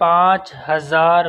5000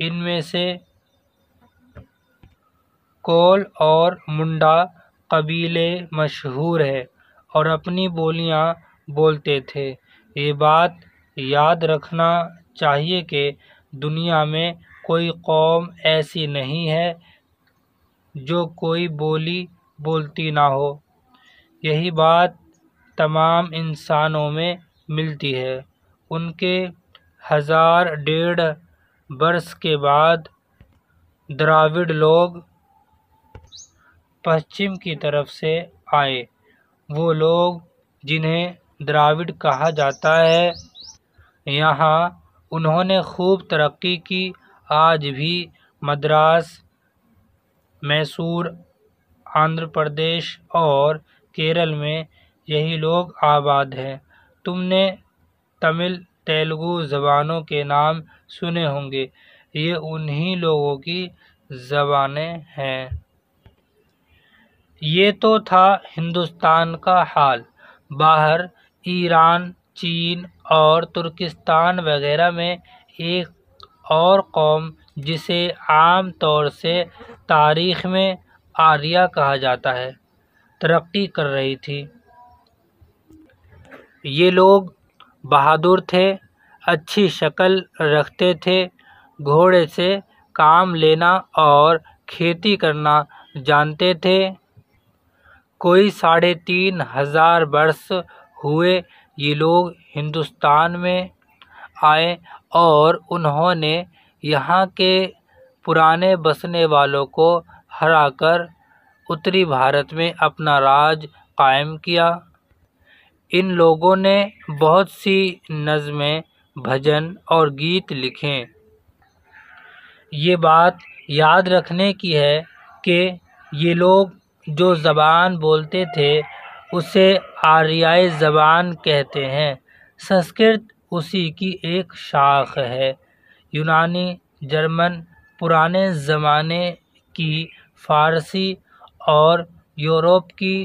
ان میں سے کول اور منڈا قبیلے مشہور ہیں اور اپنی بولیاں بولتے تھے۔ یہ بات یاد رکھنا چاہیے کہ دنیا میں کوئی قوم ایسی نہیں ہے جو کوئی بولی بولتی نہ ہو۔ یہی بات تمام انسانوں میں ملتی ہے۔ ان کے 1000-1.5 برس کے بعد دراوڑ لوگ پچھم کی طرف سے آئے۔ وہ لوگ جنہیں دراوڑ کہا جاتا ہے، یہاں انہوں نے خوب ترقی کی۔ آج بھی مدراس، میسور، آندھرا پردیش اور کیرل میں یہی لوگ آباد ہیں۔ تم نے تمل، تیلگو زبانوں کے نام سنے ہوں گے، یہ انہی لوگوں کی زبانیں ہیں۔ یہ تو تھا ہندوستان کا حال۔ باہر ایران، چین اور ترکستان وغیرہ میں ایک اور قوم جسے عام طور سے تاریخ میں آریہ کہا جاتا ہے، ترقی کر رہی تھی۔ یہ لوگ بہادر تھے، اچھی شکل رکھتے تھے، گھوڑے سے کام لینا اور کھیتی کرنا جانتے تھے۔ کوئی 3500 برس ہوئے یہ لوگ ہندوستان میں آئے اور انہوں نے یہاں کے پرانے بسنے والوں کو ہرا کر اتری بھارت میں اپنا راج قائم کیا۔ ان لوگوں نے بہت سی نظمیں، بھجن اور گیت لکھے۔ یہ بات یاد رکھنے کی ہے کہ یہ لوگ جو زبان بولتے تھے اسے آریائی زبان کہتے ہیں۔ سنسکرت اسی کی ایک شاخ ہے۔ یونانی، جرمن، پرانے زمانے کی فارسی اور یورپ کی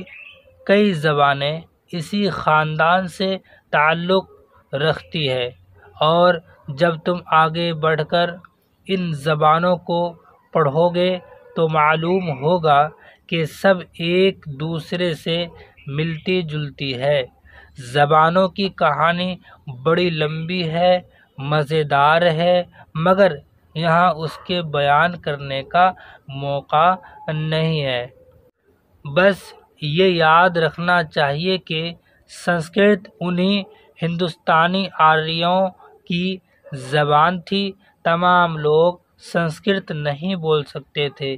کئی زبانیں اسی خاندان سے تعلق رکھتی ہیں، اور جب تم آگے بڑھ کر ان زبانوں کو پڑھو گے تو معلوم ہوگا کہ سب ایک دوسرے سے ملتی جلتی ہے۔ زبانوں کی کہانی بڑی لمبی ہے، مزیدار ہے، مگر یہاں اس کے بیان کرنے کا موقع نہیں ہے۔ بس یہ یاد رکھنا چاہیے کہ سنسکرت انہی ہندوستانی آریوں کی زبان تھی۔ تمام لوگ سنسکرت نہیں بول سکتے تھے۔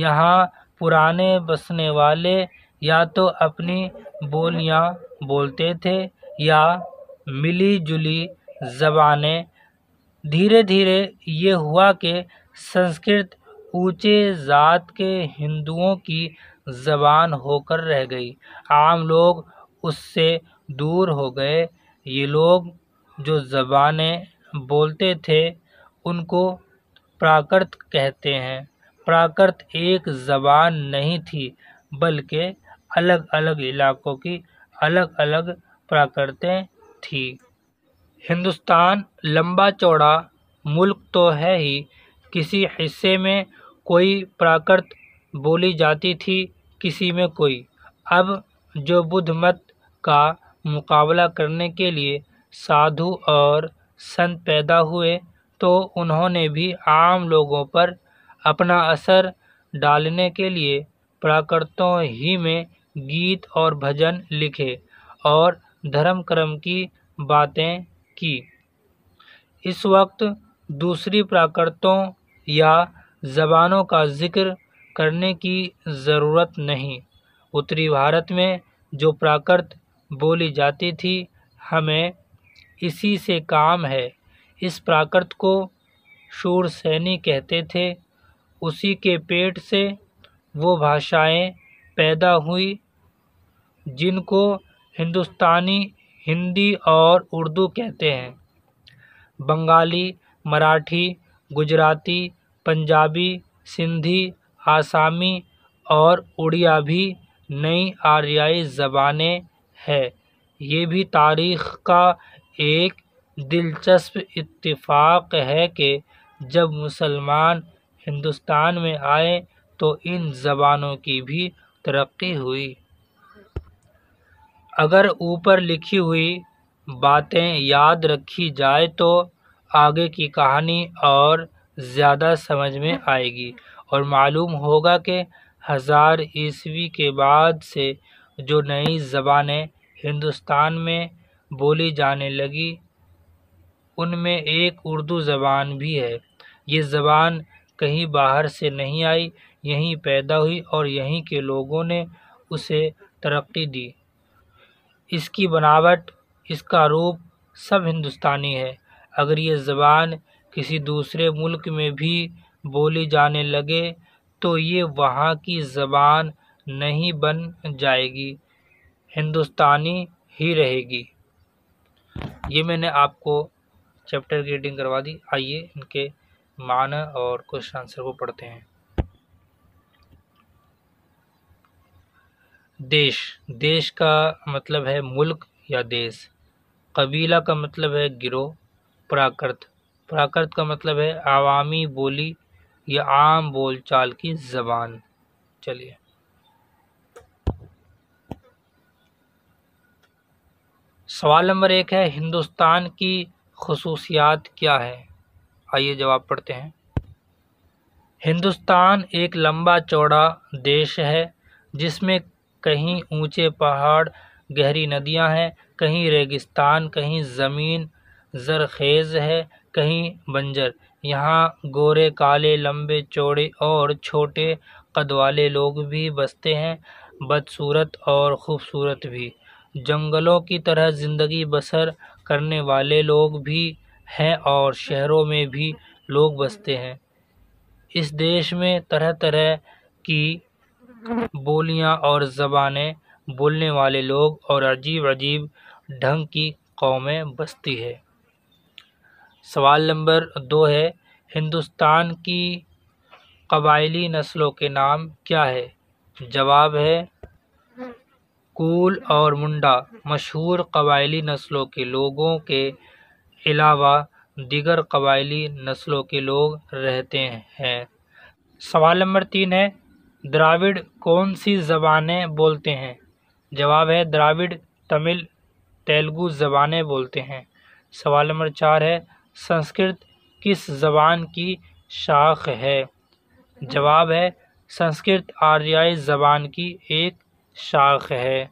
یہاں پرانے بسنے والے یا تو اپنی بولیاں بولتے تھے یا ملی جلی زبانیں۔ دھیرے دھیرے یہ ہوا کہ سنسکرت اونچے ذات کے ہندوؤں کی زبان ہو کر رہ گئی، عام لوگ اس سے دور ہو گئے۔ یہ لوگ جو زبانیں بولتے تھے ان کو پراکرت کہتے ہیں۔ پراکرت ایک زبان نہیں تھی بلکہ الگ الگ علاقوں کی الگ الگ پراکرتیں تھیں۔ ہندوستان لمبا چوڑا ملک تو ہے ہی، کسی حصے میں کوئی پراکرت بولی جاتی تھی، کسی میں کوئی۔ اب جو بدھ مت کا مقابلہ کرنے کے لیے سادھو اور سنت پیدا ہوئے تو انہوں نے بھی عام لوگوں پر اپنا اثر ڈالنے کے لیے پراکرتوں ہی میں گیت اور بھجن لکھے اور دھرم کرم کی باتیں کی۔ اس وقت دوسری پراکرتوں یا زبانوں کا ذکر کرنے کی ضرورت نہیں۔ اتری بھارت میں جو پراکرت بولی جاتی تھی، ہمیں اسی سے کام ہے۔ اس پراکرت کو شورسینی کہتے تھے۔ اسی کے پیٹ سے وہ بھاشائیں پیدا ہوئیں جن کو ہندوستانی، ہندی اور اردو کہتے ہیں۔ بنگالی، مراٹھی، گجراتی، پنجابی، سندھی، آسامی اور اڑیا بھی نئی آریائی زبانیں ہیں۔ یہ بھی تاریخ کا ایک دلچسپ اتفاق ہے کہ جب مسلمان ہندوستان میں آئے تو ان زبانوں کی بھی ترقی ہوئی۔ اگر اوپر لکھی ہوئی باتیں یاد رکھی جائے تو آگے کی کہانی اور زیادہ سمجھ میں آئے گی، اور معلوم ہوگا کہ 1000 عیسوی کے بعد سے جو نئی زبانیں ہندوستان میں بولی جانے لگی ان میں ایک اردو زبان بھی ہے۔ یہ زبان کہیں باہر سے نہیں آئی، یہیں پیدا ہوئی اور یہیں کے لوگوں نے اسے ترقی دی۔ اس کی بناوٹ، اس کا روپ سب ہندوستانی ہے۔ اگر یہ زبان کسی دوسرے ملک میں بھی بولی جانے لگے تو یہ وہاں کی زبان نہیں بن جائے گی، ہندوستانی ہی رہے گی۔ یہ میں نے آپ کو چیپٹر کی ریڈنگ کروا دی۔ آئیے ان کے معنی اور کوشچن آنسر کو پڑھتے ہیں۔ دیش، دیش کا مطلب ہے ملک یا دیس۔ قبیلہ کا مطلب ہے گروہ۔ پراکرت، پراکرت کا مطلب ہے عوامی بولی یا عام بول چال کی زبان۔ چلیے سوال نمبر 1 ہے ہندوستان کی خصوصیات کیا ہے؟ آئیے جواب پڑھتے ہیں۔ ہندوستان ایک لمبا چوڑا دیش ہے جس میں کہیں اونچے پہاڑ، گہری ندیاں ہیں، کہیں ریگستان، کہیں زمین زرخیز ہے، کہیں بنجر۔ یہاں گورے، کالے، لمبے چوڑے اور چھوٹے قد والے لوگ بھی بستے ہیں، بدصورت اور خوبصورت بھی۔ جنگلوں کی طرح زندگی بسر کرنے والے لوگ بھی ہیں اور شہروں میں بھی لوگ بستے ہیں۔ اس دیش میں طرح طرح کی بولیاں اور زبانیں بولنے والے لوگ اور عجیب عجیب ڈھنگ کی قومیں بستی ہے۔ سوال نمبر 2 ہے ہندوستان کی قبائلی نسلوں کے نام کیا ہے؟ جواب ہے کول اور منڈا۔ مشہور قبائلی نسلوں کے لوگوں کے علاوہ دیگر قبائلی نسلوں کے لوگ رہتے ہیں۔ سوال نمبر 3 ہے دراوڑ کون سی زبانیں بولتے ہیں؟ جواب ہے دراوڑ تمل تیلگو زبانیں بولتے ہیں۔ سوال نمبر 4 ہے سنسکرت کس زبان کی شاخ ہے؟ جواب ہے سنسکرت آریائی زبان کی ایک شاخ ہے۔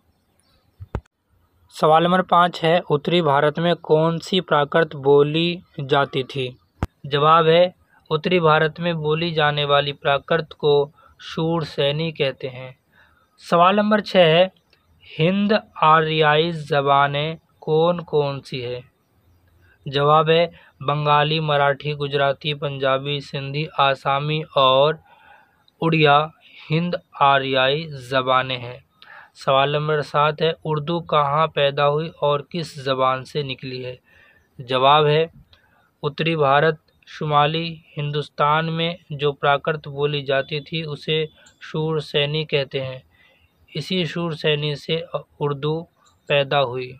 سوال نمبر 5 ہے اتری بھارت میں کون سی پراکرت بولی جاتی تھی؟ جواب ہے اتری بھارت میں بولی جانے والی پراکرت کو شور سینی کہتے ہیں۔ سوال نمبر 6 ہے ہند آریائی زبانیں کون کون سی ہے؟ جواب ہے بنگالی، مراٹھی، گجراتی، پنجابی، سندھی، آسامی اور اڑیا ہند آریائی زبانیں ہیں۔ سوال نمبر 7 ہے اردو کہاں پیدا ہوئی اور کس زبان سے نکلی ہے؟ جواب ہے اتری بھارت، شمالی ہندوستان میں جو پراکرت بولی جاتی تھی اسے شور سینی کہتے ہیں، اسی شور سینی سے اردو پیدا ہوئی۔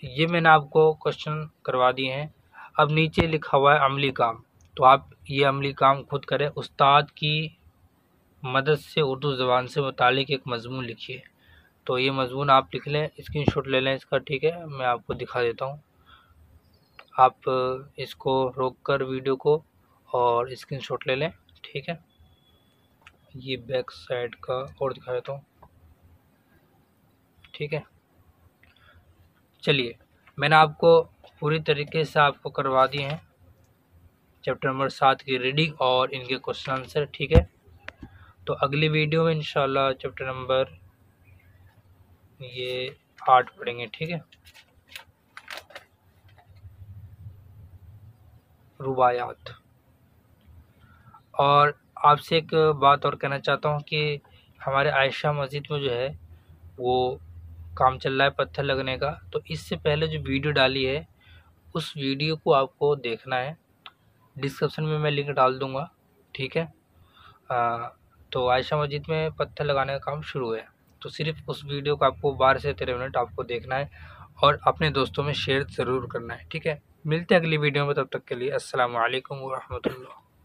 یہ میں نے آپ کو کوشچن کروا دیے ہیں۔ اب نیچے لکھا ہوا ہے عملی کام، تو آپ یہ عملی کام خود کریں۔ استاد کی مدد سے اردو زبان سے متعلق ایک مضمون لکھیے۔ تو یہ مضمون آپ لکھ لیں، اسکرین شاٹ لے لیں اس کا، ٹھیک ہے؟ میں آپ کو دکھا دیتا ہوں۔ آپ اس کو روک کر ویڈیو کو اور اسکرین شاٹ لے لیں، ٹھیک ہے؟ یہ بیک سائڈ کا اور دکھا دیتا ہوں، ٹھیک ہے؟ چلیے میں نے آپ کو پوری طریقے سے آپ کو کروا دیے ہیں چیپٹر نمبر 7 کی ریڈنگ اور ان کے کوشچن آنسر، ٹھیک ہے؟ تو اگلی ویڈیو میں انشاءاللہ چیپٹر نمبر 8 پڑھیں گے، ٹھیک ہے؟ رباعیات۔ اور آپ سے ایک بات اور کہنا چاہتا ہوں کہ ہمارے عائشہ مسجد میں جو ہے وہ کام چل رہا ہے پتھر لگنے کا، تو اس سے پہلے جو ویڈیو ڈالی ہے اس ویڈیو کو آپ کو دیکھنا ہے، ڈسکرپشن میں میں لنک ڈال دوں گا، ٹھیک ہے؟ تو عائشہ مسجد میں پتھر لگانے کا کام شروع ہے، تو صرف اس ویڈیو کو آپ کو 12 سے 13 منٹ آپ کو دیکھنا ہے اور اپنے دوستوں میں شیئر ضرور کرنا ہے، ٹھیک ہے؟ ملتے ہیں اگلی ویڈیو میں، تب تک کے لیے السلام علیکم ورحمۃ اللہ۔